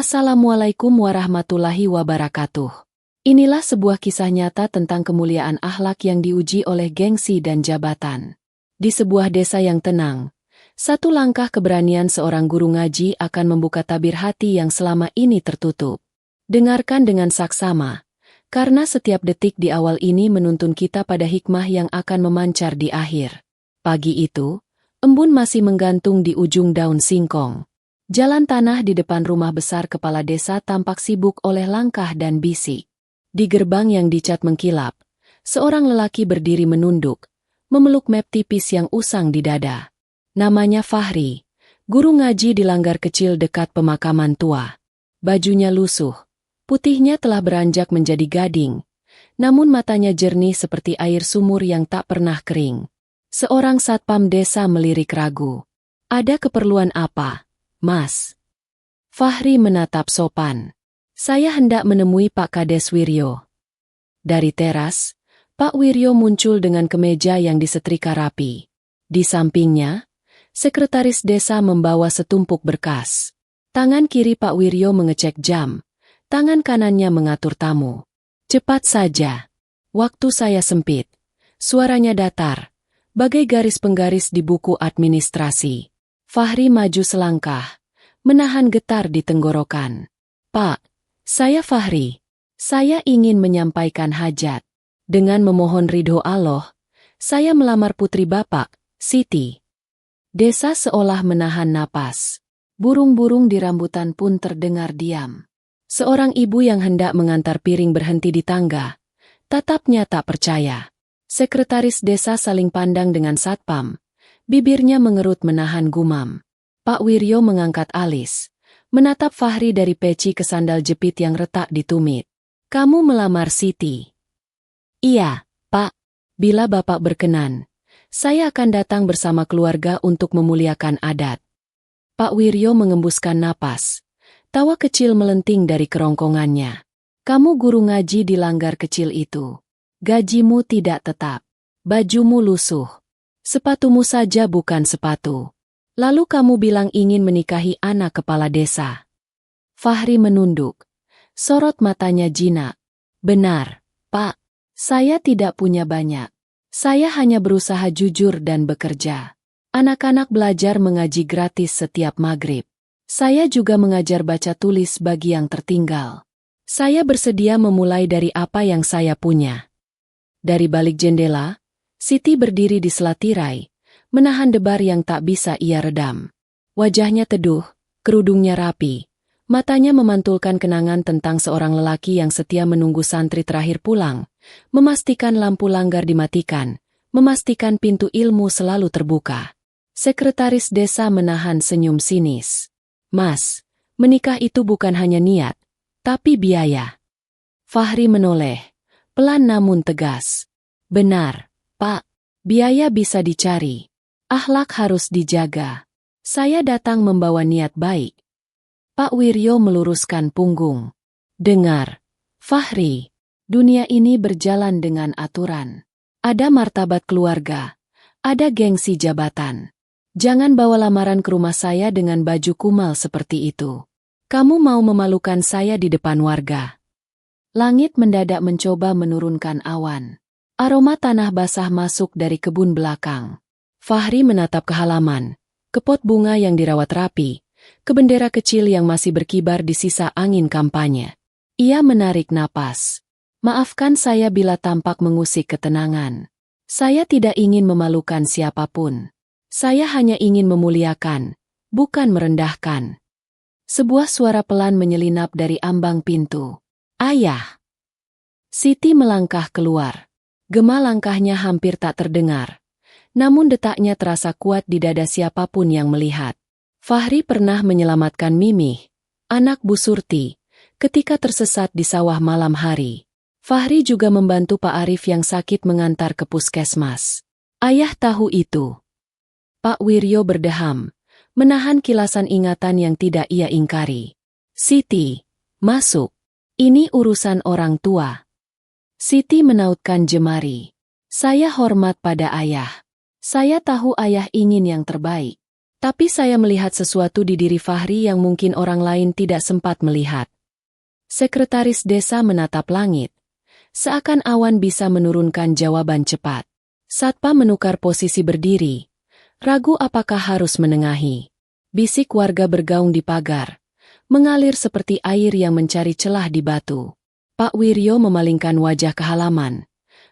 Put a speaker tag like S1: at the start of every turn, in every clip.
S1: Assalamualaikum warahmatullahi wabarakatuh. Inilah sebuah kisah nyata tentang kemuliaan akhlak yang diuji oleh gengsi dan jabatan. Di sebuah desa yang tenang, satu langkah keberanian seorang guru ngaji akan membuka tabir hati yang selama ini tertutup. Dengarkan dengan saksama, karena setiap detik di awal ini menuntun kita pada hikmah yang akan memancar di akhir. Pagi itu, embun masih menggantung di ujung daun singkong. Jalan tanah di depan rumah besar kepala desa tampak sibuk oleh langkah dan bisik. Di gerbang yang dicat mengkilap, seorang lelaki berdiri menunduk, memeluk map tipis yang usang di dada. Namanya Fahri, guru ngaji di langgar kecil dekat pemakaman tua. Bajunya lusuh, putihnya telah beranjak menjadi gading, namun matanya jernih seperti air sumur yang tak pernah kering. Seorang satpam desa melirik ragu. "Ada keperluan apa, Mas?" Fahri menatap sopan. "Saya hendak menemui Pak Kades Wiryo." Dari teras, Pak Wiryo muncul dengan kemeja yang disetrika rapi. Di sampingnya, sekretaris desa membawa setumpuk berkas. Tangan kiri Pak Wiryo mengecek jam, tangan kanannya mengatur tamu. "Cepat saja. Waktu saya sempit." Suaranya datar, bagai garis penggaris di buku administrasi. Fahri maju selangkah, menahan getar di tenggorokan. "Pak, saya Fahri. Saya ingin menyampaikan hajat. Dengan memohon ridho Allah, saya melamar putri Bapak, Siti." Desa seolah menahan napas. Burung-burung di rambutan pun terdengar diam. Seorang ibu yang hendak mengantar piring berhenti di tangga. Tatapnya tak percaya. Sekretaris desa saling pandang dengan satpam. Bibirnya mengerut menahan gumam. Pak Wiryo mengangkat alis, menatap Fahri dari peci ke sandal jepit yang retak di tumit. "Kamu melamar Siti?" "Iya, Pak. Bila Bapak berkenan, saya akan datang bersama keluarga untuk memuliakan adat." Pak Wiryo mengembuskan napas. Tawa kecil melenting dari kerongkongannya. "Kamu guru ngaji di langgar kecil itu. Gajimu tidak tetap. Bajumu lusuh. Sepatumu saja bukan sepatu. Lalu kamu bilang ingin menikahi anak kepala desa." Fahri menunduk. Sorot matanya jinak. "Benar, Pak. Saya tidak punya banyak. Saya hanya berusaha jujur dan bekerja. Anak-anak belajar mengaji gratis setiap maghrib. Saya juga mengajar baca tulis bagi yang tertinggal. Saya bersedia memulai dari apa yang saya punya." Dari balik jendela, Siti berdiri di sela tirai, menahan debar yang tak bisa ia redam. Wajahnya teduh, kerudungnya rapi, matanya memantulkan kenangan tentang seorang lelaki yang setia menunggu santri terakhir pulang, memastikan lampu langgar dimatikan, memastikan pintu ilmu selalu terbuka. Sekretaris desa menahan senyum sinis. "Mas, menikah itu bukan hanya niat, tapi biaya." Fahri menoleh, pelan namun tegas. "Benar, Pak. Biaya bisa dicari. Akhlak harus dijaga. Saya datang membawa niat baik." Pak Wiryo meluruskan punggung. "Dengar, Fahri. Dunia ini berjalan dengan aturan. Ada martabat keluarga. Ada gengsi jabatan. Jangan bawa lamaran ke rumah saya dengan baju kumal seperti itu. Kamu mau memalukan saya di depan warga." Langit mendadak mencoba menurunkan awan. Aroma tanah basah masuk dari kebun belakang. Fahri menatap ke halaman, ke pot bunga yang dirawat rapi, ke bendera kecil yang masih berkibar di sisa angin kampanye. Ia menarik napas. "Maafkan saya bila tampak mengusik ketenangan. Saya tidak ingin memalukan siapapun. Saya hanya ingin memuliakan, bukan merendahkan." Sebuah suara pelan menyelinap dari ambang pintu. "Ayah!" Siti melangkah keluar. Gema langkahnya hampir tak terdengar, namun detaknya terasa kuat di dada siapapun yang melihat. Fahri pernah menyelamatkan Mimih, anak Bu Surti, ketika tersesat di sawah malam hari. Fahri juga membantu Pak Arif yang sakit mengantar ke puskesmas. Ayah tahu itu. Pak Wiryo berdeham, menahan kilasan ingatan yang tidak ia ingkari. "Siti, masuk. Ini urusan orang tua." Siti menautkan jemari. "Saya hormat pada ayah. Saya tahu ayah ingin yang terbaik. Tapi saya melihat sesuatu di diri Fahri yang mungkin orang lain tidak sempat melihat. Sekretaris desa menatap langit. Seakan awan bisa menurunkan jawaban cepat. Satpam menukar posisi berdiri. Ragu apakah harus menengahi. Bisik warga bergaung di pagar. Mengalir seperti air yang mencari celah di batu. Pak Wiryo memalingkan wajah ke halaman.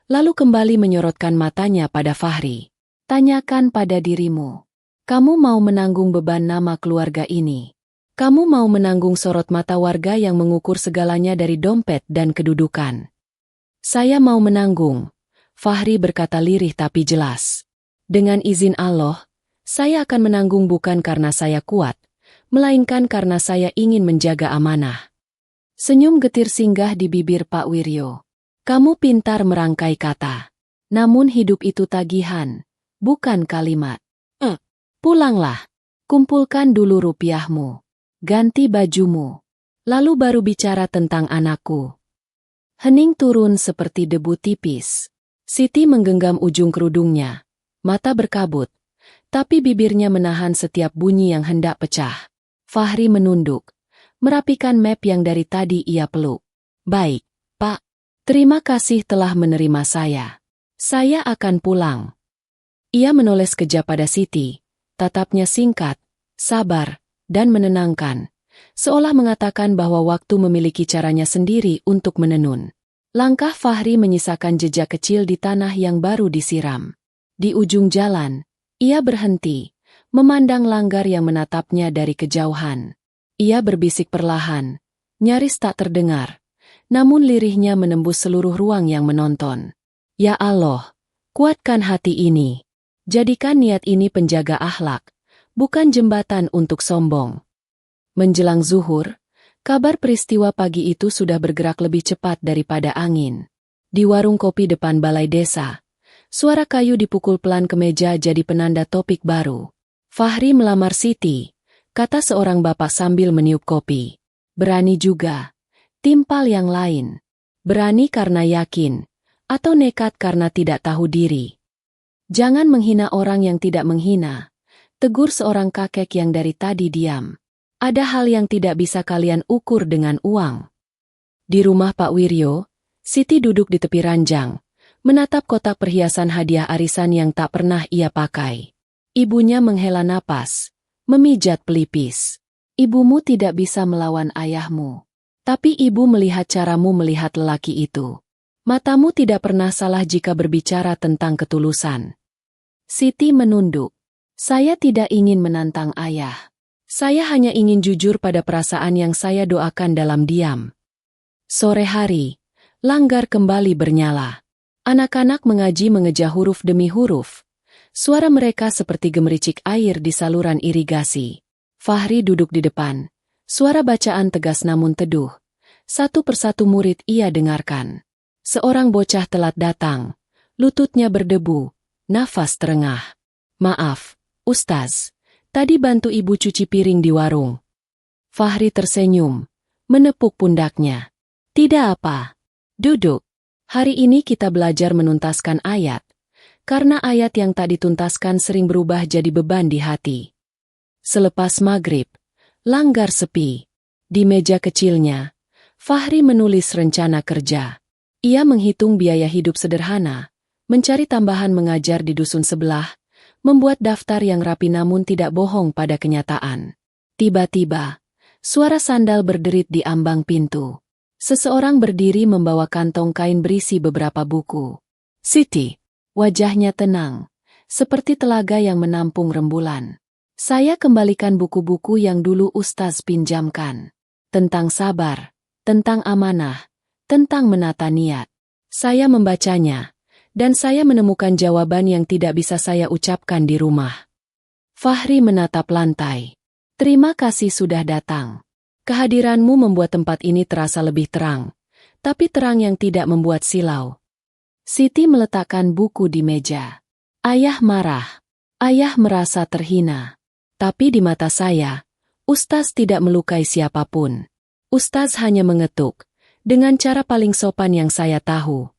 S1: Lalu kembali menyorotkan matanya pada Fahri. Tanyakan pada dirimu. Kamu mau menanggung beban nama keluarga ini? Kamu mau menanggung sorot mata warga yang mengukur segalanya dari dompet dan kedudukan? Saya mau menanggung. Fahri berkata lirih tapi jelas. Dengan izin Allah, saya akan menanggung bukan karena saya kuat, melainkan karena saya ingin menjaga amanah. Senyum getir singgah di bibir Pak Wiryo. Kamu pintar merangkai kata. Namun hidup itu tagihan, bukan kalimat. Pulanglah. Kumpulkan dulu rupiahmu. Ganti bajumu. Lalu baru bicara tentang anakku. Hening turun seperti debu tipis. Siti menggenggam ujung kerudungnya. Mata berkabut. Tapi bibirnya menahan setiap bunyi yang hendak pecah. Fahri menunduk. Merapikan map yang dari tadi ia peluk. Baik, Pak. Terima kasih telah menerima saya. Saya akan pulang. Ia menoles kejap pada Siti. Tatapnya singkat, sabar, dan menenangkan. Seolah mengatakan bahwa waktu memiliki caranya sendiri untuk menenun. Langkah Fahri menyisakan jejak kecil di tanah yang baru disiram. Di ujung jalan, ia berhenti, memandang Langgar yang menatapnya dari kejauhan. Ia berbisik perlahan, nyaris tak terdengar, namun lirihnya menembus seluruh ruang yang menonton. Ya Allah, kuatkan hati ini. Jadikan niat ini penjaga akhlak, bukan jembatan untuk sombong. Menjelang zuhur, kabar peristiwa pagi itu sudah bergerak lebih cepat daripada angin. Di warung kopi depan balai desa, suara kayu dipukul pelan ke meja jadi penanda topik baru. Fahri melamar Siti, kata seorang bapak sambil meniup kopi. Berani juga. Timpal yang lain. Berani karena yakin, atau nekat karena tidak tahu diri. Jangan menghina orang yang tidak menghina. Tegur seorang kakek yang dari tadi diam. Ada hal yang tidak bisa kalian ukur dengan uang. Di rumah Pak Wiryo, Siti duduk di tepi ranjang, menatap kotak perhiasan hadiah arisan yang tak pernah ia pakai. Ibunya menghela napas. Memijat pelipis. Ibumu tidak bisa melawan ayahmu. Tapi ibu melihat caramu melihat lelaki itu. Matamu tidak pernah salah jika berbicara tentang ketulusan. Siti menunduk. Saya tidak ingin menantang ayah. Saya hanya ingin jujur pada perasaan yang saya doakan dalam diam. Sore hari, Langgar kembali bernyala. Anak-anak mengaji mengeja huruf demi huruf. Suara mereka seperti gemericik air di saluran irigasi. Fahri duduk di depan. Suara bacaan tegas namun teduh. Satu persatu murid ia dengarkan. Seorang bocah telat datang. Lututnya berdebu. Nafas terengah. Maaf, Ustaz. Tadi bantu ibu cuci piring di warung. Fahri tersenyum. Menepuk pundaknya. Tidak apa. Duduk. Hari ini kita belajar menuntaskan ayat. Karena ayat yang tak dituntaskan sering berubah jadi beban di hati. Selepas maghrib, Langgar sepi. Di meja kecilnya, Fahri menulis rencana kerja. Ia menghitung biaya hidup sederhana, mencari tambahan mengajar di dusun sebelah, membuat daftar yang rapi namun tidak bohong pada kenyataan. Tiba-tiba, suara sandal berderit di ambang pintu. Seseorang berdiri membawa kantong kain berisi beberapa buku. Siti. Wajahnya tenang, seperti telaga yang menampung rembulan. Saya kembalikan buku-buku yang dulu Ustaz pinjamkan. Tentang sabar, tentang amanah, tentang menata niat. Saya membacanya, dan saya menemukan jawaban yang tidak bisa saya ucapkan di rumah. Fahri menatap lantai. Terima kasih sudah datang. Kehadiranmu membuat tempat ini terasa lebih terang, tapi terang yang tidak membuat silau. Siti meletakkan buku di meja. Ayah marah. Ayah merasa terhina. Tapi di mata saya, Ustaz tidak melukai siapapun. Ustaz hanya mengetuk, dengan cara paling sopan yang saya tahu.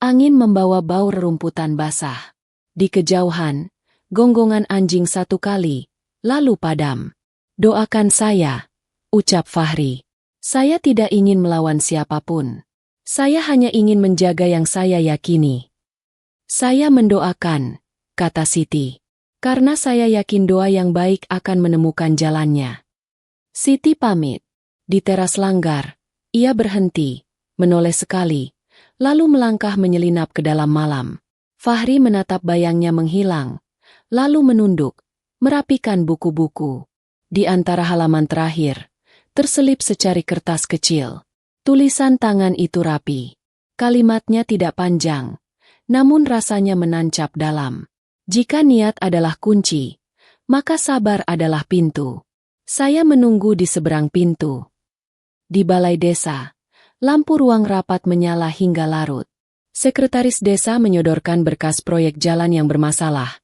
S1: Angin membawa bau rerumputan basah. Di kejauhan, gonggongan anjing satu kali, lalu padam. Doakan saya, ucap Fahri. Saya tidak ingin melawan siapapun. Saya hanya ingin menjaga yang saya yakini. Saya mendoakan, kata Siti. Karena saya yakin doa yang baik akan menemukan jalannya. Siti pamit. Di teras langgar, ia berhenti, menoleh sekali, lalu melangkah menyelinap ke dalam malam. Fahri menatap bayangnya menghilang, lalu menunduk, merapikan buku-buku. Di antara halaman terakhir, terselip secari kertas kecil. Tulisan tangan itu rapi. Kalimatnya tidak panjang, namun rasanya menancap dalam. Jika niat adalah kunci, maka sabar adalah pintu. Saya menunggu di seberang pintu. Di balai desa, lampu ruang rapat menyala hingga larut. Sekretaris desa menyodorkan berkas proyek jalan yang bermasalah,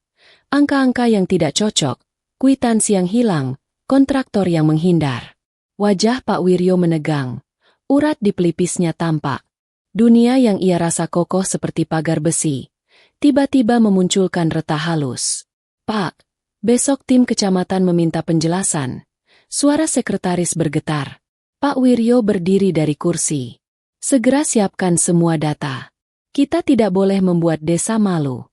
S1: angka-angka yang tidak cocok, kwitansi yang hilang, kontraktor yang menghindar. Wajah Pak Wiryo menegang, urat di pelipisnya tampak. Dunia yang ia rasa kokoh seperti pagar besi, tiba-tiba memunculkan retak halus. Pak, besok tim kecamatan meminta penjelasan. Suara sekretaris bergetar. Pak Wiryo berdiri dari kursi. Segera siapkan semua data. Kita tidak boleh membuat desa malu.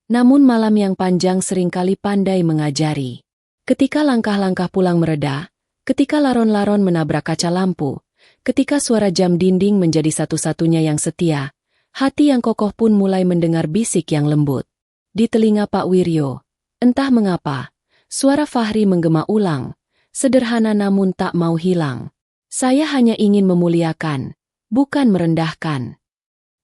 S1: Namun malam yang panjang seringkali pandai mengajari. Ketika langkah-langkah pulang mereda, ketika laron-laron menabrak kaca lampu, ketika suara jam dinding menjadi satu-satunya yang setia, hati yang kokoh pun mulai mendengar bisik yang lembut. Di telinga Pak Wiryo, entah mengapa, suara Fahri menggema ulang, sederhana namun tak mau hilang. Saya hanya ingin memuliakan, bukan merendahkan.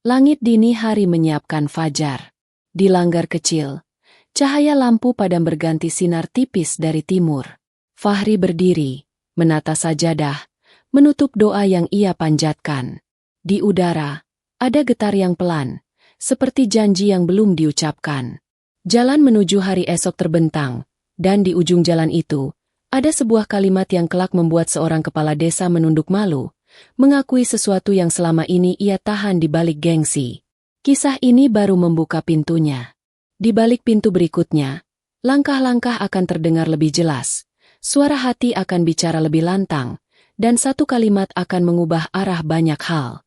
S1: Langit dini hari menyiapkan fajar. Di langgar kecil, cahaya lampu padam berganti sinar tipis dari timur. Fahri berdiri, menata sajadah, menutup doa yang ia panjatkan. Di udara, ada getar yang pelan, seperti janji yang belum diucapkan. Jalan menuju hari esok terbentang, dan di ujung jalan itu, ada sebuah kalimat yang kelak membuat seorang kepala desa menunduk malu, mengakui sesuatu yang selama ini ia tahan di balik gengsi. Kisah ini baru membuka pintunya. Di balik pintu berikutnya, langkah-langkah akan terdengar lebih jelas, suara hati akan bicara lebih lantang, dan satu kalimat akan mengubah arah banyak hal.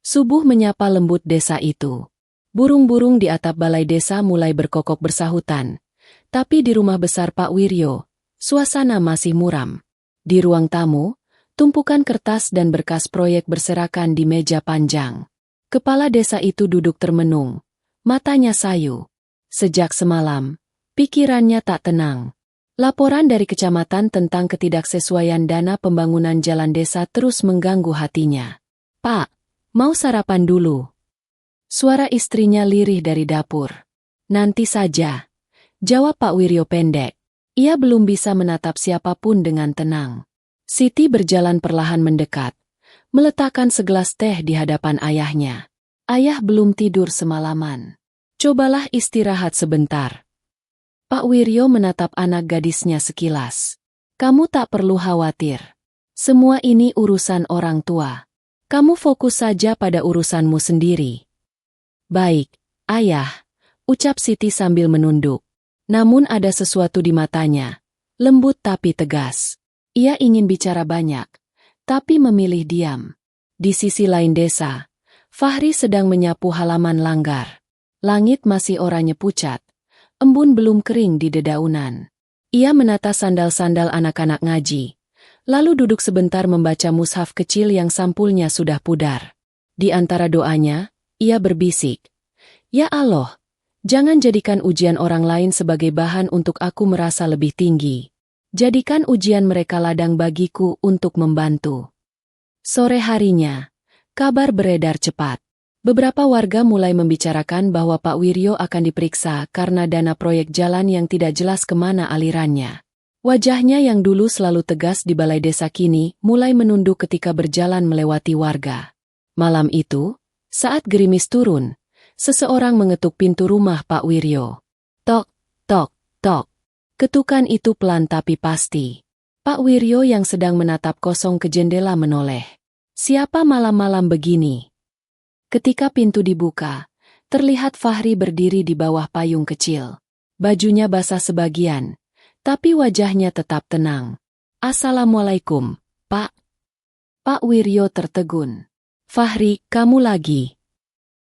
S1: Subuh menyapa lembut desa itu. Burung-burung di atap balai desa mulai berkokok bersahutan. Tapi di rumah besar Pak Wiryo, suasana masih muram. Di ruang tamu, tumpukan kertas dan berkas proyek berserakan di meja panjang. Kepala desa itu duduk termenung, matanya sayu. Sejak semalam, pikirannya tak tenang. Laporan dari kecamatan tentang ketidaksesuaian dana pembangunan jalan desa terus mengganggu hatinya. Pak, mau sarapan dulu? Suara istrinya lirih dari dapur. Nanti saja, jawab Pak Wiryo pendek. Ia belum bisa menatap siapapun dengan tenang. Siti berjalan perlahan mendekat, meletakkan segelas teh di hadapan ayahnya. Ayah belum tidur semalaman. Cobalah istirahat sebentar. Pak Wiryo menatap anak gadisnya sekilas. Kamu tak perlu khawatir. Semua ini urusan orang tua. Kamu fokus saja pada urusanmu sendiri. Baik, ayah, ucap Siti sambil menunduk. Namun ada sesuatu di matanya, lembut tapi tegas. Ia ingin bicara banyak, tapi memilih diam. Di sisi lain desa, Fahri sedang menyapu halaman langgar. Langit masih oranye pucat, embun belum kering di dedaunan. Ia menata sandal-sandal anak-anak ngaji. Lalu duduk sebentar membaca mushaf kecil yang sampulnya sudah pudar. Di antara doanya, ia berbisik, "Ya Allah, jangan jadikan ujian orang lain sebagai bahan untuk aku merasa lebih tinggi. Jadikan ujian mereka ladang bagiku untuk membantu." Sore harinya, kabar beredar cepat. Beberapa warga mulai membicarakan bahwa Pak Wiryo akan diperiksa karena dana proyek jalan yang tidak jelas kemana alirannya. Wajahnya yang dulu selalu tegas di balai desa kini mulai menunduk ketika berjalan melewati warga. Malam itu, saat gerimis turun, seseorang mengetuk pintu rumah Pak Wiryo. Tok, tok, tok. Ketukan itu pelan tapi pasti. Pak Wiryo yang sedang menatap kosong ke jendela menoleh. Siapa malam-malam begini? Ketika pintu dibuka, terlihat Fahri berdiri di bawah payung kecil. Bajunya basah sebagian, Tapi wajahnya tetap tenang. "Assalamualaikum, Pak." Pak Wiryo tertegun. "Fahri, kamu lagi?"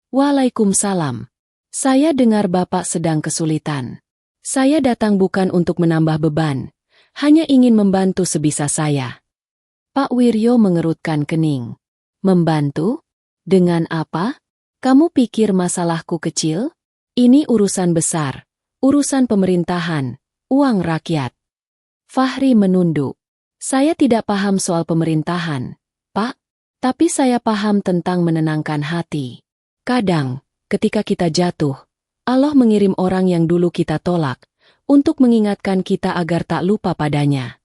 S1: "Waalaikumsalam. Saya dengar Bapak sedang kesulitan. Saya datang bukan untuk menambah beban, hanya ingin membantu sebisa saya." Pak Wiryo mengerutkan kening. "Membantu? Dengan apa? Kamu pikir masalahku kecil? Ini urusan besar, urusan pemerintahan, uang rakyat." Fahri menunduk. "Saya tidak paham soal pemerintahan, Pak. Tapi saya paham tentang menenangkan hati. Kadang, ketika kita jatuh, Allah mengirim orang yang dulu kita tolak, untuk mengingatkan kita agar tak lupa padanya."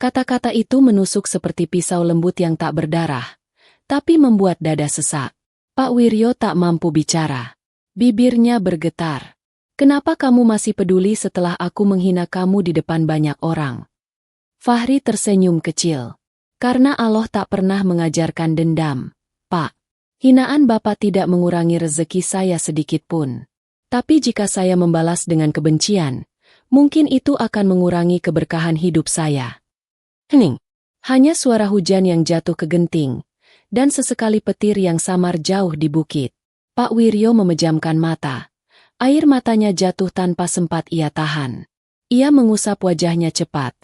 S1: Kata-kata itu menusuk seperti pisau lembut yang tak berdarah, tapi membuat dada sesak. Pak Wiryo tak mampu bicara. Bibirnya bergetar. "Kenapa kamu masih peduli setelah aku menghina kamu di depan banyak orang?" Fahri tersenyum kecil. "Karena Allah tak pernah mengajarkan dendam, Pak. Hinaan Bapak tidak mengurangi rezeki saya sedikit pun. Tapi jika saya membalas dengan kebencian, mungkin itu akan mengurangi keberkahan hidup saya." Hening. Hanya suara hujan yang jatuh ke genting, dan sesekali petir yang samar jauh di bukit. Pak Wiryo memejamkan mata. Air matanya jatuh tanpa sempat ia tahan. Ia mengusap wajahnya cepat.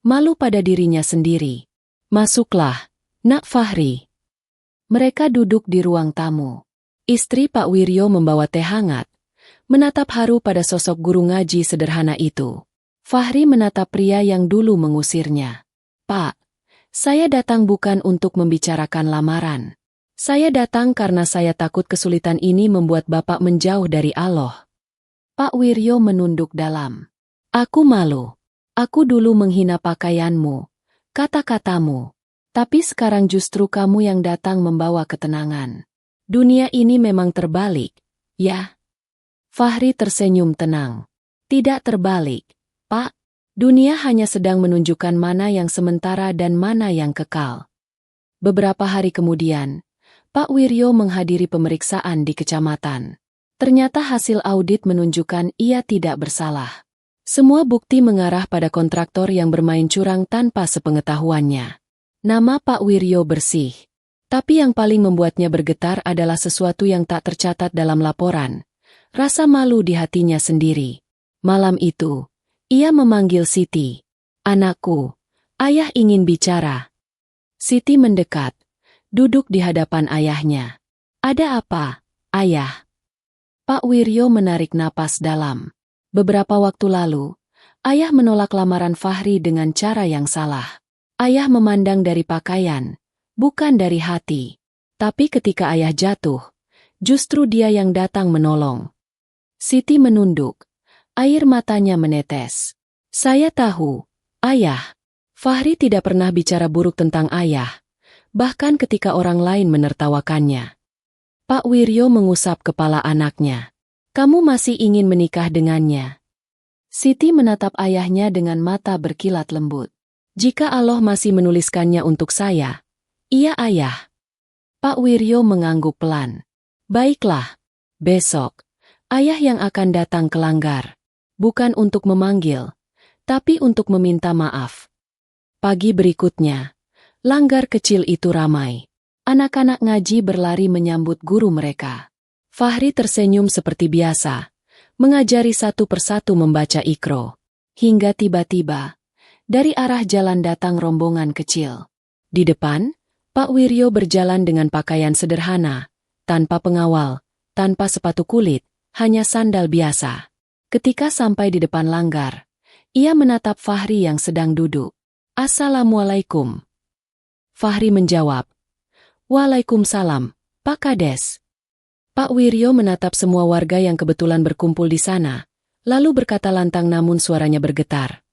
S1: Malu pada dirinya sendiri. "Masuklah, Nak Fahri." Mereka duduk di ruang tamu. Istri Pak Wiryo membawa teh hangat, menatap haru pada sosok guru ngaji sederhana itu. Fahri menatap pria yang dulu mengusirnya. "Pak, saya datang bukan untuk membicarakan lamaran. Saya datang karena saya takut kesulitan ini membuat Bapak menjauh dari Allah." Pak Wiryo menunduk dalam. "Aku malu. Aku dulu menghina pakaianmu, kata-katamu. Tapi sekarang justru kamu yang datang membawa ketenangan. Dunia ini memang terbalik, ya?" Fahri tersenyum tenang. "Tidak terbalik, Pak. Dunia hanya sedang menunjukkan mana yang sementara dan mana yang kekal." Beberapa hari kemudian, Pak Wiryo menghadiri pemeriksaan di kecamatan. Ternyata hasil audit menunjukkan ia tidak bersalah. Semua bukti mengarah pada kontraktor yang bermain curang tanpa sepengetahuannya. Nama Pak Wiryo bersih. Tapi yang paling membuatnya bergetar adalah sesuatu yang tak tercatat dalam laporan. Rasa malu di hatinya sendiri. Malam itu, ia memanggil Siti. "Anakku, ayah ingin bicara." Siti mendekat, duduk di hadapan ayahnya. "Ada apa, Ayah?" Pak Wiryo menarik napas dalam. Beberapa waktu lalu, ayah menolak lamaran Fahri dengan cara yang salah. Ayah memandang dari pakaian, bukan dari hati. Tapi ketika ayah jatuh, justru dia yang datang menolong. Siti menunduk. Air matanya menetes. "Saya tahu, Ayah. Fahri tidak pernah bicara buruk tentang ayah, bahkan ketika orang lain menertawakannya." Pak Wiryo mengusap kepala anaknya. "Kamu masih ingin menikah dengannya?" Siti menatap ayahnya dengan mata berkilat lembut. "Jika Allah masih menuliskannya untuk saya, iya Ayah." Pak Wiryo mengangguk pelan. "Baiklah, besok, ayah yang akan datang ke Langgar. Bukan untuk memanggil, tapi untuk meminta maaf." Pagi berikutnya, Langgar kecil itu ramai. Anak-anak ngaji berlari menyambut guru mereka. Fahri tersenyum seperti biasa, mengajari satu persatu membaca Iqra. Hingga tiba-tiba, dari arah jalan datang rombongan kecil. Di depan, Pak Wiryo berjalan dengan pakaian sederhana, tanpa pengawal, tanpa sepatu kulit, hanya sandal biasa. Ketika sampai di depan Langgar, ia menatap Fahri yang sedang duduk. "Assalamualaikum." Fahri menjawab, "Waalaikumsalam, Pak Kades." Pak Wiryo menatap semua warga yang kebetulan berkumpul di sana, lalu berkata lantang namun suaranya bergetar.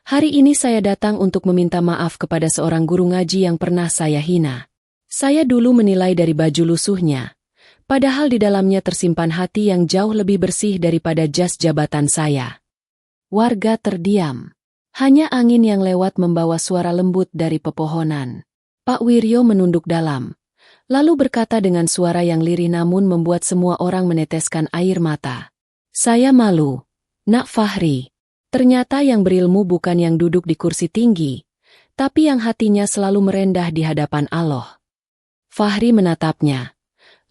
S1: "Hari ini saya datang untuk meminta maaf kepada seorang guru ngaji yang pernah saya hina. Saya dulu menilai dari baju lusuhnya, padahal di dalamnya tersimpan hati yang jauh lebih bersih daripada jas jabatan saya." Warga terdiam. Hanya angin yang lewat membawa suara lembut dari pepohonan. Pak Wiryo menunduk dalam, lalu berkata dengan suara yang lirih namun membuat semua orang meneteskan air mata. "Saya malu, Nak Fahri. Ternyata yang berilmu bukan yang duduk di kursi tinggi, tapi yang hatinya selalu merendah di hadapan Allah. Fahri menatapnya,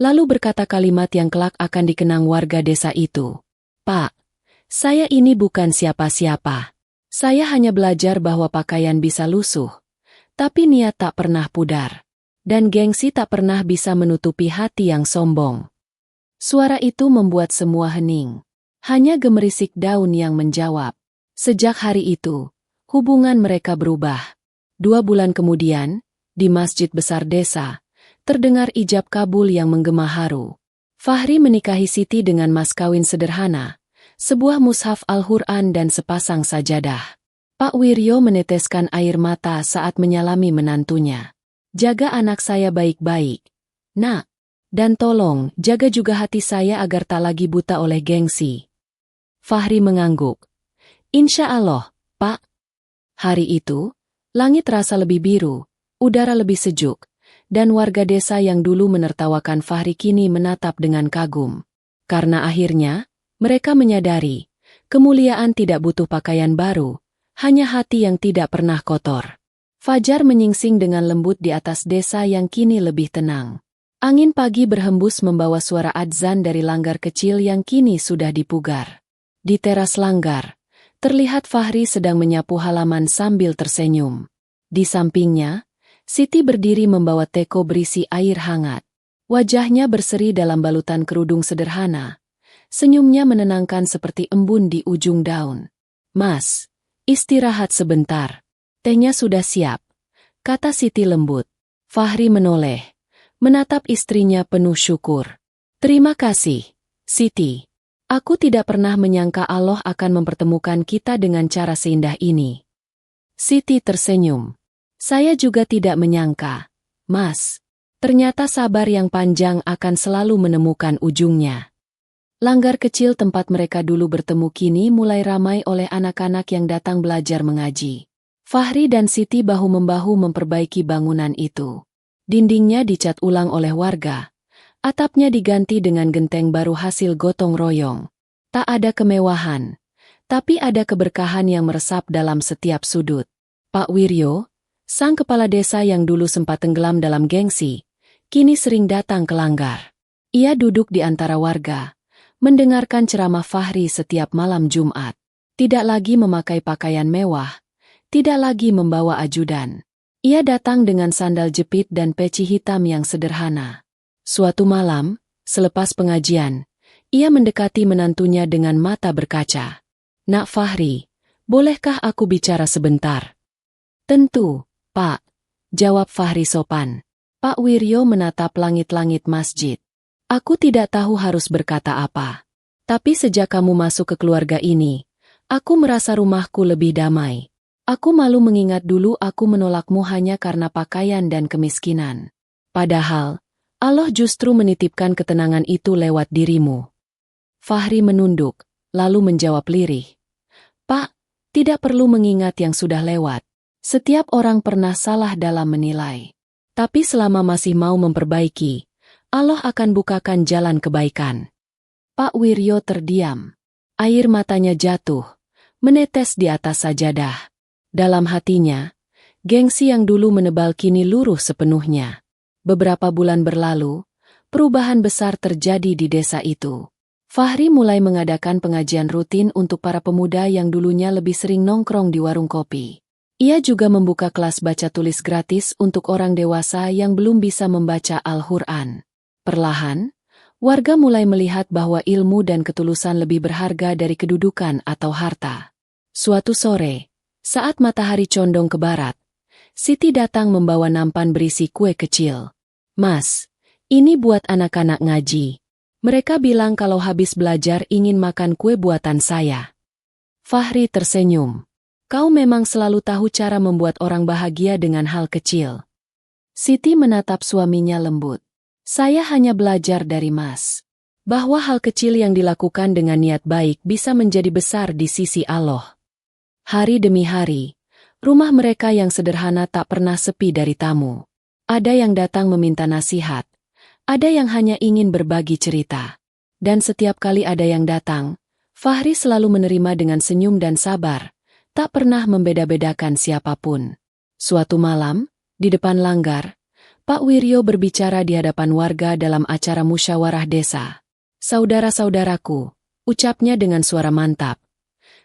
S1: lalu berkata kalimat yang kelak akan dikenang warga desa itu. Pak, saya ini bukan siapa-siapa. Saya hanya belajar bahwa pakaian bisa lusuh, tapi niat tak pernah pudar. Dan gengsi tak pernah bisa menutupi hati yang sombong. Suara itu membuat semua hening. Hanya gemerisik daun yang menjawab. Sejak hari itu, hubungan mereka berubah. 2 bulan kemudian, di masjid besar desa, terdengar ijab kabul yang menggema haru. Fahri menikahi Siti dengan mas kawin sederhana, sebuah mushaf Al-Quran dan sepasang sajadah. Pak Wiryo meneteskan air mata saat menyalami menantunya. Jaga anak saya baik-baik, Nak. Dan tolong, jaga juga hati saya agar tak lagi buta oleh gengsi. Fahri mengangguk. Insya Allah, Pak. Hari itu, langit terasa lebih biru, udara lebih sejuk, dan warga desa yang dulu menertawakan Fahri kini menatap dengan kagum. Karena akhirnya, mereka menyadari, kemuliaan tidak butuh pakaian baru, hanya hati yang tidak pernah kotor. Fajar menyingsing dengan lembut di atas desa yang kini lebih tenang. Angin pagi berhembus membawa suara adzan dari langgar kecil yang kini sudah dipugar. Di teras langgar, terlihat Fahri sedang menyapu halaman sambil tersenyum. Di sampingnya, Siti berdiri membawa teko berisi air hangat. Wajahnya berseri dalam balutan kerudung sederhana. Senyumnya menenangkan seperti embun di ujung daun. Mas, istirahat sebentar. Tehnya sudah siap, kata Siti lembut. Fahri menoleh, menatap istrinya penuh syukur. Terima kasih, Siti. Aku tidak pernah menyangka Allah akan mempertemukan kita dengan cara seindah ini. Siti tersenyum. Saya juga tidak menyangka, Mas. Ternyata sabar yang panjang akan selalu menemukan ujungnya. Langgar kecil tempat mereka dulu bertemu kini mulai ramai oleh anak-anak yang datang belajar mengaji. Fahri dan Siti bahu-membahu memperbaiki bangunan itu. Dindingnya dicat ulang oleh warga. Atapnya diganti dengan genteng baru hasil gotong royong. Tak ada kemewahan, tapi ada keberkahan yang meresap dalam setiap sudut. Pak Wiryo, sang kepala desa yang dulu sempat tenggelam dalam gengsi, kini sering datang ke langgar. Ia duduk di antara warga, mendengarkan ceramah Fahri setiap malam Jumat. Tidak lagi memakai pakaian mewah, tidak lagi membawa ajudan. Ia datang dengan sandal jepit dan peci hitam yang sederhana. Suatu malam, selepas pengajian, ia mendekati menantunya dengan mata berkaca. Nak Fahri, bolehkah aku bicara sebentar? Tentu, Pak, jawab Fahri sopan. Pak Wiryo menatap langit-langit masjid. Aku tidak tahu harus berkata apa. Tapi sejak kamu masuk ke keluarga ini, aku merasa rumahku lebih damai. Aku malu mengingat dulu aku menolakmu hanya karena pakaian dan kemiskinan. Padahal, Allah justru menitipkan ketenangan itu lewat dirimu. Fahri menunduk, lalu menjawab lirih. Pak, tidak perlu mengingat yang sudah lewat. Setiap orang pernah salah dalam menilai. Tapi selama masih mau memperbaiki, Allah akan bukakan jalan kebaikan. Pak Wiryo terdiam. Air matanya jatuh, menetes di atas sajadah. Dalam hatinya, gengsi yang dulu menebal kini luruh sepenuhnya. Beberapa bulan berlalu, perubahan besar terjadi di desa itu. Fahri mulai mengadakan pengajian rutin untuk para pemuda yang dulunya lebih sering nongkrong di warung kopi. Ia juga membuka kelas baca tulis gratis untuk orang dewasa yang belum bisa membaca Al-Quran. Perlahan, warga mulai melihat bahwa ilmu dan ketulusan lebih berharga dari kedudukan atau harta. Suatu sore, saat matahari condong ke barat, Siti datang membawa nampan berisi kue kecil. Mas, ini buat anak-anak ngaji. Mereka bilang kalau habis belajar ingin makan kue buatan saya. Fahri tersenyum. Kau memang selalu tahu cara membuat orang bahagia dengan hal kecil. Siti menatap suaminya lembut. Saya hanya belajar dari Mas. Bahwa hal kecil yang dilakukan dengan niat baik bisa menjadi besar di sisi Allah. Hari demi hari, rumah mereka yang sederhana tak pernah sepi dari tamu. Ada yang datang meminta nasihat, ada yang hanya ingin berbagi cerita. Dan setiap kali ada yang datang, Fahri selalu menerima dengan senyum dan sabar, tak pernah membeda-bedakan siapapun. Suatu malam, di depan langgar, Pak Wiryo berbicara di hadapan warga dalam acara musyawarah desa. "Saudara-saudaraku," ucapnya dengan suara mantap.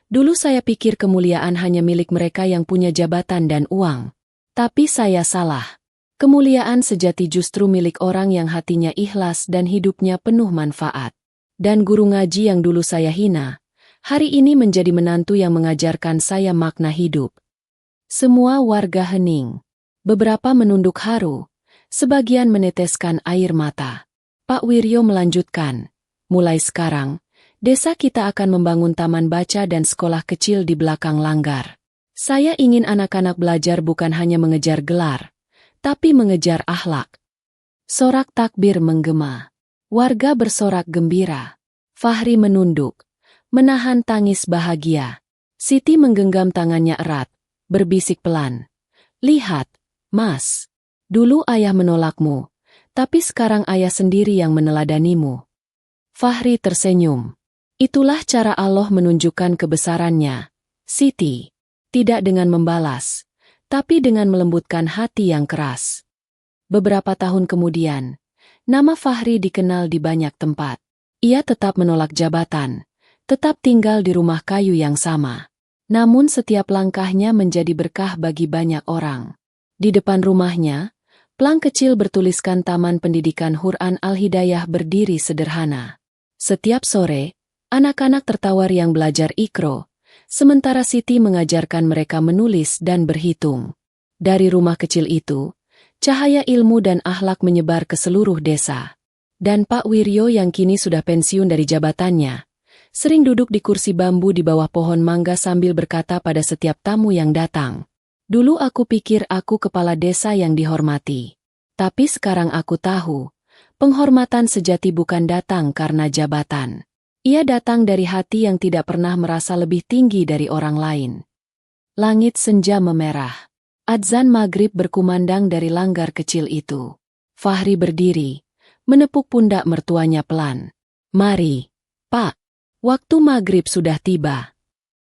S1: "Dulu saya pikir kemuliaan hanya milik mereka yang punya jabatan dan uang. Tapi saya salah. Kemuliaan sejati justru milik orang yang hatinya ikhlas dan hidupnya penuh manfaat. Dan guru ngaji yang dulu saya hina, hari ini menjadi menantu yang mengajarkan saya makna hidup." Semua warga hening. Beberapa menunduk haru, sebagian meneteskan air mata. Pak Wiryo melanjutkan, "Mulai sekarang, desa kita akan membangun taman baca dan sekolah kecil di belakang langgar. Saya ingin anak-anak belajar bukan hanya mengejar gelar, tapi mengejar akhlak." Sorak takbir menggema. Warga bersorak gembira. Fahri menunduk, menahan tangis bahagia. Siti menggenggam tangannya erat, berbisik pelan, "Lihat, Mas. Dulu ayah menolakmu, tapi sekarang ayah sendiri yang meneladanimu." Fahri tersenyum. "Itulah cara Allah menunjukkan kebesarannya, Siti. Tidak dengan membalas, tapi dengan melembutkan hati yang keras." Beberapa tahun kemudian, nama Fahri dikenal di banyak tempat. Ia tetap menolak jabatan, tetap tinggal di rumah kayu yang sama. Namun setiap langkahnya menjadi berkah bagi banyak orang. Di depan rumahnya, plang kecil bertuliskan Taman Pendidikan Quran Al-Hidayah berdiri sederhana. Setiap sore, anak-anak tertawar yang belajar Iqra, sementara Siti mengajarkan mereka menulis dan berhitung. Dari rumah kecil itu, cahaya ilmu dan akhlak menyebar ke seluruh desa. Dan Pak Wiryo yang kini sudah pensiun dari jabatannya, sering duduk di kursi bambu di bawah pohon mangga sambil berkata pada setiap tamu yang datang, "Dulu aku pikir aku kepala desa yang dihormati. Tapi sekarang aku tahu, penghormatan sejati bukan datang karena jabatan. Ia datang dari hati yang tidak pernah merasa lebih tinggi dari orang lain." Langit senja memerah. Adzan maghrib berkumandang dari langgar kecil itu. Fahri berdiri, menepuk pundak mertuanya pelan. "Mari, Pak. Waktu maghrib sudah tiba."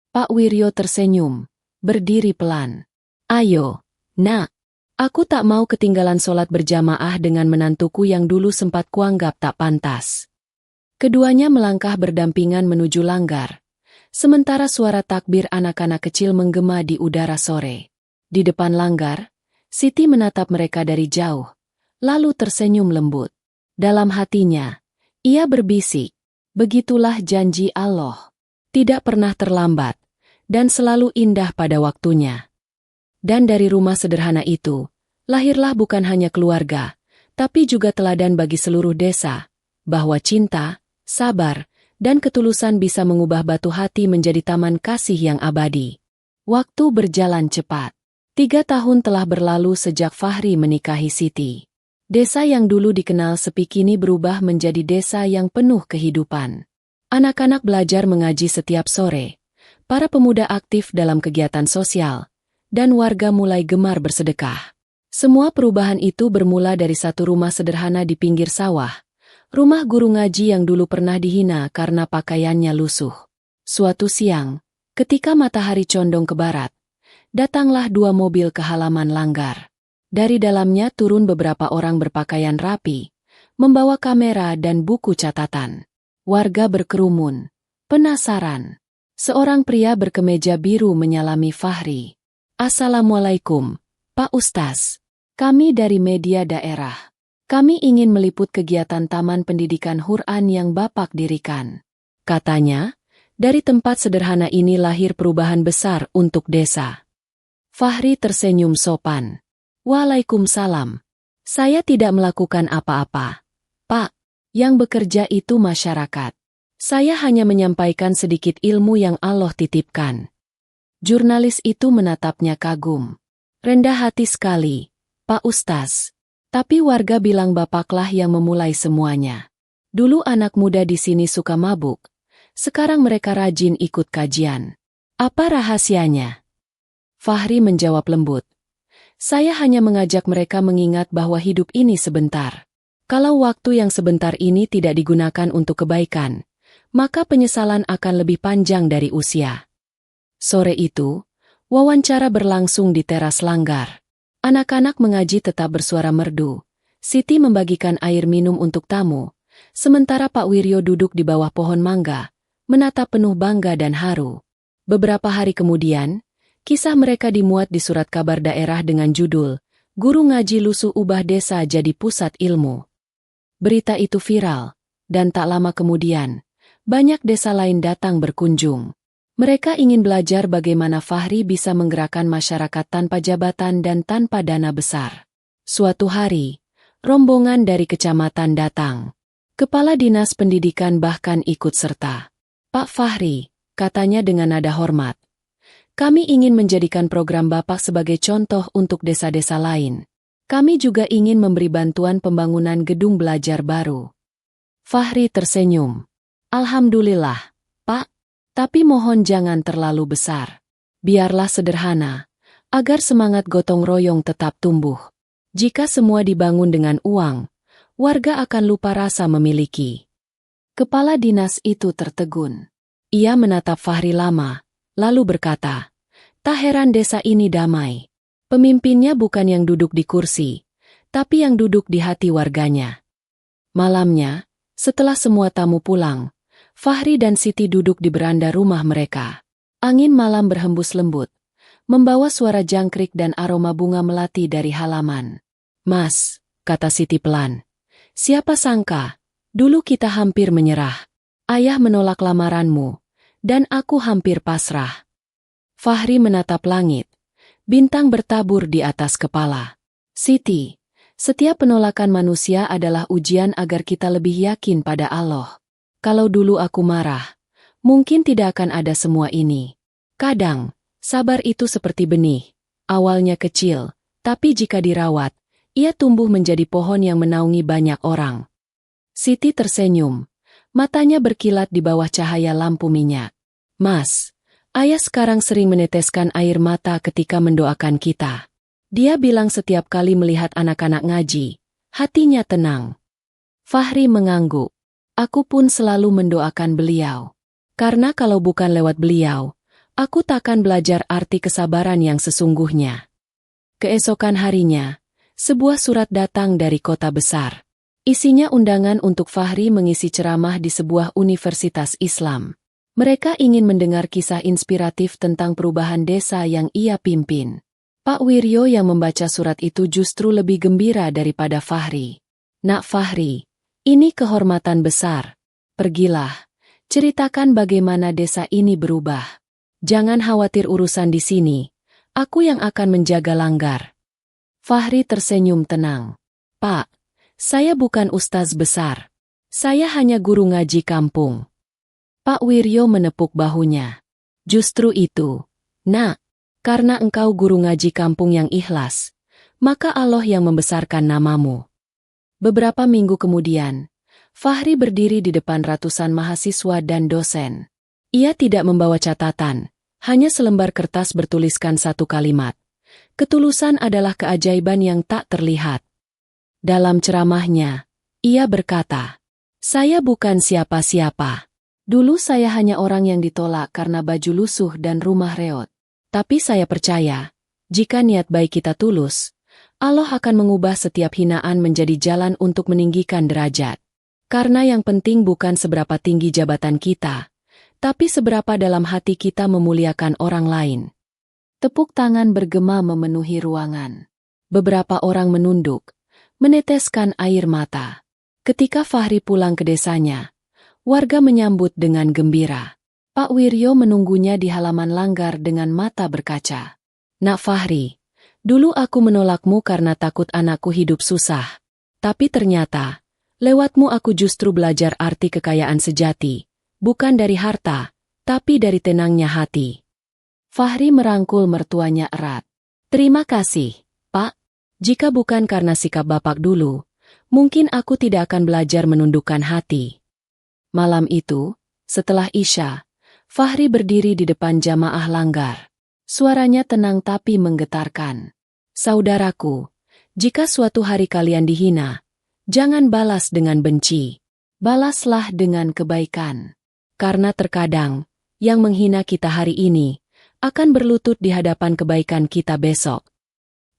S1: Pak Wiryo tersenyum, berdiri pelan. "Ayo, Nak. Aku tak mau ketinggalan sholat berjamaah dengan menantuku yang dulu sempat kuanggap tak pantas." Keduanya melangkah berdampingan menuju langgar, sementara suara takbir anak-anak kecil menggema di udara sore. Di depan langgar, Siti menatap mereka dari jauh, lalu tersenyum lembut. Dalam hatinya, ia berbisik, begitulah janji Allah. Tidak pernah terlambat, dan selalu indah pada waktunya. Dan dari rumah sederhana itu, lahirlah bukan hanya keluarga, tapi juga teladan bagi seluruh desa, bahwa cinta, sabar, dan ketulusan bisa mengubah batu hati menjadi taman kasih yang abadi. Waktu berjalan cepat. 3 tahun telah berlalu sejak Fahri menikahi Siti. Desa yang dulu dikenal sepi kini berubah menjadi desa yang penuh kehidupan. Anak-anak belajar mengaji setiap sore, para pemuda aktif dalam kegiatan sosial, dan warga mulai gemar bersedekah. Semua perubahan itu bermula dari satu rumah sederhana di pinggir sawah, rumah guru ngaji yang dulu pernah dihina karena pakaiannya lusuh. Suatu siang, ketika matahari condong ke barat, datanglah 2 mobil ke halaman langgar. Dari dalamnya turun beberapa orang berpakaian rapi, membawa kamera dan buku catatan. Warga berkerumun, penasaran. Seorang pria berkemeja biru menyalami Fahri. "Assalamualaikum, Pak Ustaz. Kami dari media daerah. Kami ingin meliput kegiatan Taman Pendidikan Quran yang Bapak dirikan." Katanya, dari tempat sederhana ini lahir perubahan besar untuk desa. Fahri tersenyum sopan. "Waalaikumsalam. Saya tidak melakukan apa-apa, Pak. Yang bekerja itu masyarakat. Saya hanya menyampaikan sedikit ilmu yang Allah titipkan." Jurnalis itu menatapnya kagum. "Rendah hati sekali, Pak Ustaz. Tapi warga bilang Bapaklah yang memulai semuanya. Dulu anak muda di sini suka mabuk. Sekarang mereka rajin ikut kajian. Apa rahasianya?" Fahri menjawab lembut. "Saya hanya mengajak mereka mengingat bahwa hidup ini sebentar. Kalau waktu yang sebentar ini tidak digunakan untuk kebaikan, maka penyesalan akan lebih panjang dari usia. Sore itu, wawancara berlangsung di teras langgar. Anak-anak mengaji tetap bersuara merdu. Siti membagikan air minum untuk tamu, sementara Pak Wiryo duduk di bawah pohon mangga, menatap penuh bangga dan haru. Beberapa hari kemudian, kisah mereka dimuat di surat kabar daerah dengan judul, Guru Ngaji Lusuh Ubah Desa Jadi Pusat Ilmu. Berita itu viral, dan tak lama kemudian, banyak desa lain datang berkunjung. Mereka ingin belajar bagaimana Fahri bisa menggerakkan masyarakat tanpa jabatan dan tanpa dana besar. Suatu hari, rombongan dari kecamatan datang. Kepala Dinas Pendidikan bahkan ikut serta. Pak Fahri, katanya dengan nada hormat, kami ingin menjadikan program Bapak sebagai contoh untuk desa-desa lain. Kami juga ingin memberi bantuan pembangunan gedung belajar baru. Fahri tersenyum. Alhamdulillah, Pak. Tapi mohon jangan terlalu besar. Biarlah sederhana, agar semangat gotong royong tetap tumbuh. Jika semua dibangun dengan uang, warga akan lupa rasa memiliki. Kepala dinas itu tertegun. Ia menatap Fahri lama, lalu berkata, tak heran desa ini damai. Pemimpinnya bukan yang duduk di kursi, tapi yang duduk di hati warganya. Malamnya, setelah semua tamu pulang, Fahri dan Siti duduk di beranda rumah mereka. Angin malam berhembus lembut, membawa suara jangkrik dan aroma bunga melati dari halaman. Mas, kata Siti pelan, siapa sangka, dulu kita hampir menyerah. Ayah menolak lamaranmu, dan aku hampir pasrah. Fahri menatap langit, bintang bertabur di atas kepala. Siti, setiap penolakan manusia adalah ujian agar kita lebih yakin pada Allah. Kalau dulu aku marah, mungkin tidak akan ada semua ini. Kadang, sabar itu seperti benih. Awalnya kecil, tapi jika dirawat, ia tumbuh menjadi pohon yang menaungi banyak orang. Siti tersenyum. Matanya berkilat di bawah cahaya lampu minyak. Mas, ayah sekarang sering meneteskan air mata ketika mendoakan kita. Dia bilang setiap kali melihat anak-anak ngaji, hatinya tenang. Fahri mengangguk. Aku pun selalu mendoakan beliau. Karena kalau bukan lewat beliau, aku takkan belajar arti kesabaran yang sesungguhnya. Keesokan harinya, sebuah surat datang dari kota besar. Isinya undangan untuk Fahri mengisi ceramah di sebuah universitas Islam. Mereka ingin mendengar kisah inspiratif tentang perubahan desa yang ia pimpin. Pak Wiryo yang membaca surat itu justru lebih gembira daripada Fahri. Nak Fahri, ini kehormatan besar. Pergilah, ceritakan bagaimana desa ini berubah. Jangan khawatir urusan di sini, aku yang akan menjaga langgar. Fahri tersenyum tenang. Pak, saya bukan ustaz besar. Saya hanya guru ngaji kampung. Pak Wiryo menepuk bahunya. Justru itu, nak, karena engkau guru ngaji kampung yang ikhlas, maka Allah yang membesarkan namamu. Beberapa minggu kemudian, Fahri berdiri di depan ratusan mahasiswa dan dosen. Ia tidak membawa catatan, hanya selembar kertas bertuliskan satu kalimat. Ketulusan adalah keajaiban yang tak terlihat. Dalam ceramahnya, ia berkata, saya bukan siapa-siapa. Dulu saya hanya orang yang ditolak karena baju lusuh dan rumah reot. Tapi saya percaya, jika niat baik kita tulus, Allah akan mengubah setiap hinaan menjadi jalan untuk meninggikan derajat. Karena yang penting bukan seberapa tinggi jabatan kita, tapi seberapa dalam hati kita memuliakan orang lain. Tepuk tangan bergema memenuhi ruangan. Beberapa orang menunduk, meneteskan air mata. Ketika Fahri pulang ke desanya, warga menyambut dengan gembira. Pak Wiryo menunggunya di halaman langgar dengan mata berkaca. Nak Fahri, dulu aku menolakmu karena takut anakku hidup susah. Tapi ternyata, lewatmu aku justru belajar arti kekayaan sejati, bukan dari harta, tapi dari tenangnya hati. Fahri merangkul mertuanya erat. Terima kasih, Pak. Jika bukan karena sikap Bapak dulu, mungkin aku tidak akan belajar menundukkan hati. Malam itu, setelah Isya, Fahri berdiri di depan jamaah langgar. Suaranya tenang tapi menggetarkan. Saudaraku, jika suatu hari kalian dihina, jangan balas dengan benci. Balaslah dengan kebaikan. Karena terkadang, yang menghina kita hari ini, akan berlutut di hadapan kebaikan kita besok.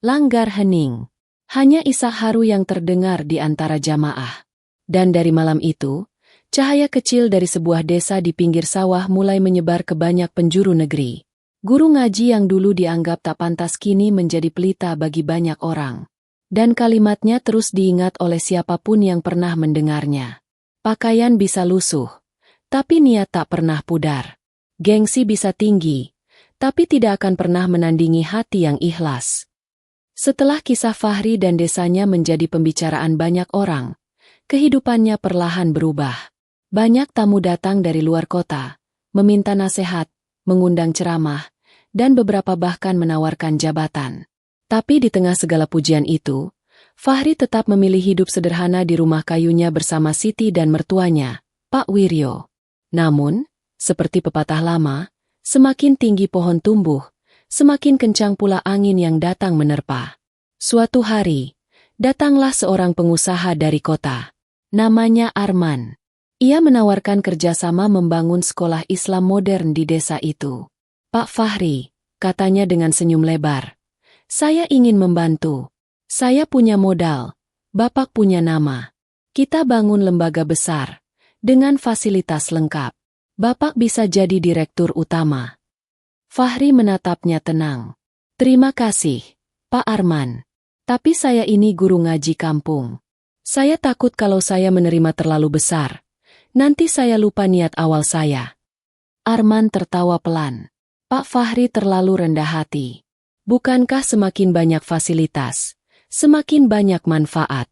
S1: Langgar hening. Hanya isak haru yang terdengar di antara jamaah. Dan dari malam itu, cahaya kecil dari sebuah desa di pinggir sawah mulai menyebar ke banyak penjuru negeri. Guru ngaji yang dulu dianggap tak pantas kini menjadi pelita bagi banyak orang. Dan kalimatnya terus diingat oleh siapapun yang pernah mendengarnya. Pakaian bisa lusuh, tapi niat tak pernah pudar. Gengsi bisa tinggi, tapi tidak akan pernah menandingi hati yang ikhlas. Setelah kisah Fahri dan desanya menjadi pembicaraan banyak orang, kehidupannya perlahan berubah. Banyak tamu datang dari luar kota, meminta nasihat, mengundang ceramah, dan beberapa bahkan menawarkan jabatan. Tapi di tengah segala pujian itu, Fahri tetap memilih hidup sederhana di rumah kayunya bersama Siti dan mertuanya, Pak Wiryo. Namun, seperti pepatah lama, semakin tinggi pohon tumbuh, semakin kencang pula angin yang datang menerpa. Suatu hari, datanglah seorang pengusaha dari kota. Namanya Arman. Ia menawarkan kerjasama membangun sekolah Islam modern di desa itu. Pak Fahri, katanya dengan senyum lebar, saya ingin membantu. Saya punya modal, Bapak punya nama. Kita bangun lembaga besar, dengan fasilitas lengkap. Bapak bisa jadi direktur utama. Fahri menatapnya tenang. Terima kasih, Pak Arman. Tapi saya ini guru ngaji kampung. Saya takut kalau saya menerima terlalu besar. Nanti saya lupa niat awal saya. Arman tertawa pelan. Pak Fahri terlalu rendah hati. Bukankah semakin banyak fasilitas, semakin banyak manfaat?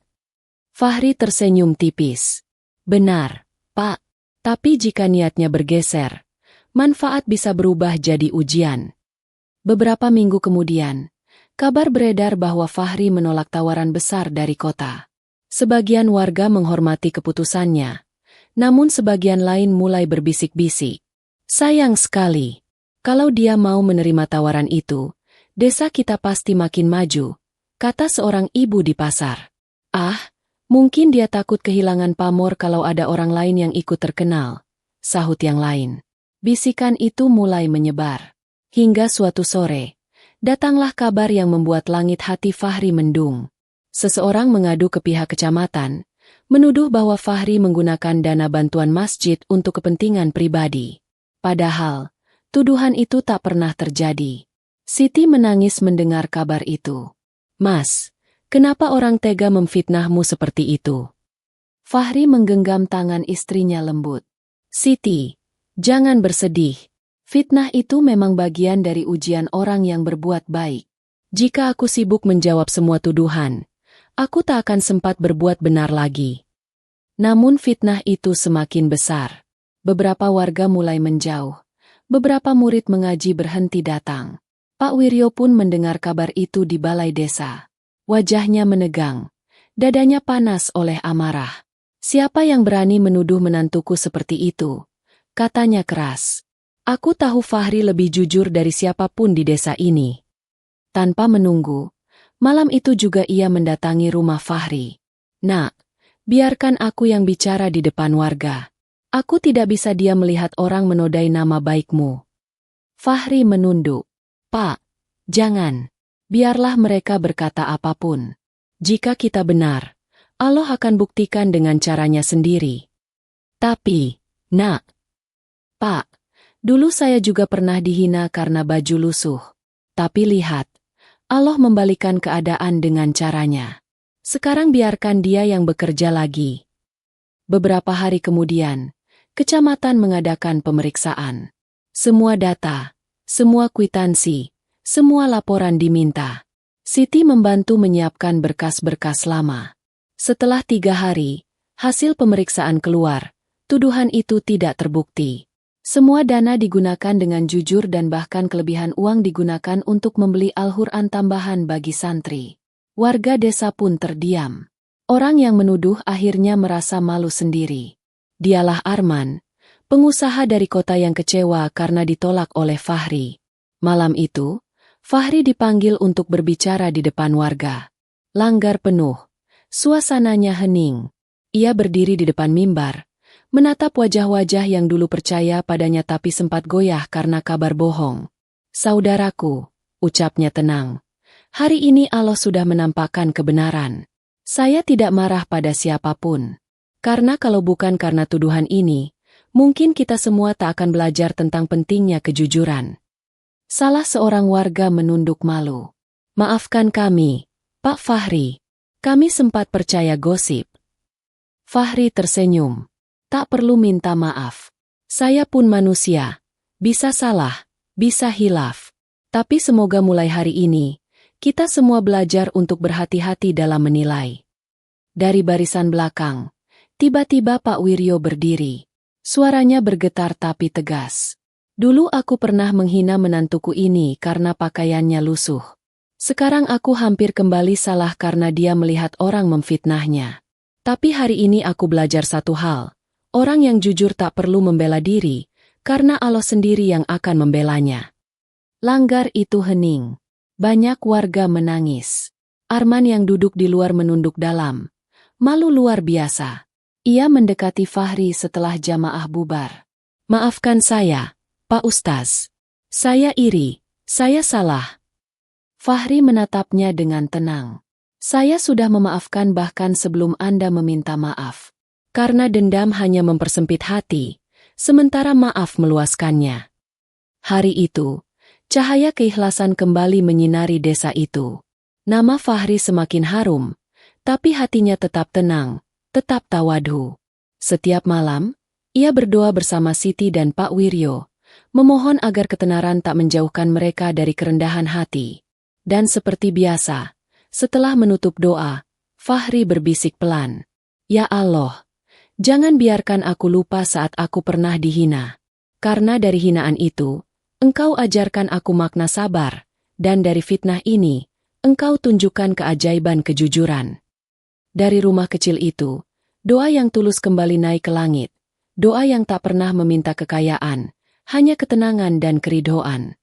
S1: Fahri tersenyum tipis. Benar, Pak. Tapi jika niatnya bergeser, manfaat bisa berubah jadi ujian. Beberapa minggu kemudian, kabar beredar bahwa Fahri menolak tawaran besar dari kota. Sebagian warga menghormati keputusannya, namun sebagian lain mulai berbisik-bisik. Sayang sekali, kalau dia mau menerima tawaran itu, desa kita pasti makin maju, kata seorang ibu di pasar. Ah, mungkin dia takut kehilangan pamor kalau ada orang lain yang ikut terkenal, sahut yang lain. Bisikan itu mulai menyebar. Hingga suatu sore, datanglah kabar yang membuat langit hati Fahri mendung. Seseorang mengadu ke pihak kecamatan, menuduh bahwa Fahri menggunakan dana bantuan masjid untuk kepentingan pribadi. Padahal, tuduhan itu tak pernah terjadi. Siti menangis mendengar kabar itu. Mas, kenapa orang tega memfitnahmu seperti itu? Fahri menggenggam tangan istrinya lembut. Siti, jangan bersedih. Fitnah itu memang bagian dari ujian orang yang berbuat baik. Jika aku sibuk menjawab semua tuduhan, aku tak akan sempat berbuat benar lagi. Namun fitnah itu semakin besar. Beberapa warga mulai menjauh. Beberapa murid mengaji berhenti datang. Pak Wiryo pun mendengar kabar itu di balai desa. Wajahnya menegang. Dadanya panas oleh amarah. Siapa yang berani menuduh menantuku seperti itu? Katanya keras. Aku tahu Fahri lebih jujur dari siapapun di desa ini. Tanpa menunggu, malam itu juga ia mendatangi rumah Fahri. Nak, biarkan aku yang bicara di depan warga. Aku tidak bisa diam melihat orang menodai nama baikmu. Fahri menunduk. Pak, jangan. Biarlah mereka berkata apapun. Jika kita benar, Allah akan buktikan dengan caranya sendiri. Tapi, nak. Pak, dulu saya juga pernah dihina karena baju lusuh. Tapi lihat, Allah membalikan keadaan dengan caranya. Sekarang biarkan dia yang bekerja lagi. Beberapa hari kemudian, kecamatan mengadakan pemeriksaan. Semua data, semua kwitansi, semua laporan diminta. Siti membantu menyiapkan berkas-berkas lama. Setelah 3 hari, hasil pemeriksaan keluar, tuduhan itu tidak terbukti. Semua dana digunakan dengan jujur dan bahkan kelebihan uang digunakan untuk membeli Al-Quran tambahan bagi santri. Warga desa pun terdiam. Orang yang menuduh akhirnya merasa malu sendiri. Dialah Arman, pengusaha dari kota yang kecewa karena ditolak oleh Fahri. Malam itu, Fahri dipanggil untuk berbicara di depan warga. Langgar penuh. Suasananya hening. Ia berdiri di depan mimbar, menatap wajah-wajah yang dulu percaya padanya tapi sempat goyah karena kabar bohong. Saudaraku, ucapnya tenang. Hari ini Allah sudah menampakkan kebenaran. Saya tidak marah pada siapapun. Karena kalau bukan karena tuduhan ini, mungkin kita semua tak akan belajar tentang pentingnya kejujuran. Salah seorang warga menunduk malu. Maafkan kami, Pak Fahri. Kami sempat percaya gosip. Fahri tersenyum. Tak perlu minta maaf. Saya pun manusia. Bisa salah, bisa hilaf. Tapi semoga mulai hari ini, kita semua belajar untuk berhati-hati dalam menilai. Dari barisan belakang, tiba-tiba Pak Wiryo berdiri. Suaranya bergetar tapi tegas. Dulu aku pernah menghina menantuku ini karena pakaiannya lusuh. Sekarang aku hampir kembali salah karena dia melihat orang memfitnahnya. Tapi hari ini aku belajar satu hal. Orang yang jujur tak perlu membela diri, karena Allah sendiri yang akan membelanya. Langgar itu hening. Banyak warga menangis. Arman yang duduk di luar menunduk dalam. Malu luar biasa. Ia mendekati Fahri setelah jamaah bubar. Maafkan saya, Pak Ustaz. Saya iri, saya salah. Fahri menatapnya dengan tenang. Saya sudah memaafkan bahkan sebelum Anda meminta maaf. Karena dendam hanya mempersempit hati, sementara maaf meluaskannya. Hari itu, cahaya keikhlasan kembali menyinari desa itu. Nama Fahri semakin harum, tapi hatinya tetap tenang, tetap tawadhu. Setiap malam, ia berdoa bersama Siti dan Pak Wiryo, memohon agar ketenaran tak menjauhkan mereka dari kerendahan hati. Dan seperti biasa, setelah menutup doa, Fahri berbisik pelan, "Ya Allah, jangan biarkan aku lupa saat aku pernah dihina. Karena dari hinaan itu, Engkau ajarkan aku makna sabar, dan dari fitnah ini, Engkau tunjukkan keajaiban kejujuran." Dari rumah kecil itu, doa yang tulus kembali naik ke langit. Doa yang tak pernah meminta kekayaan, hanya ketenangan dan keridhoan.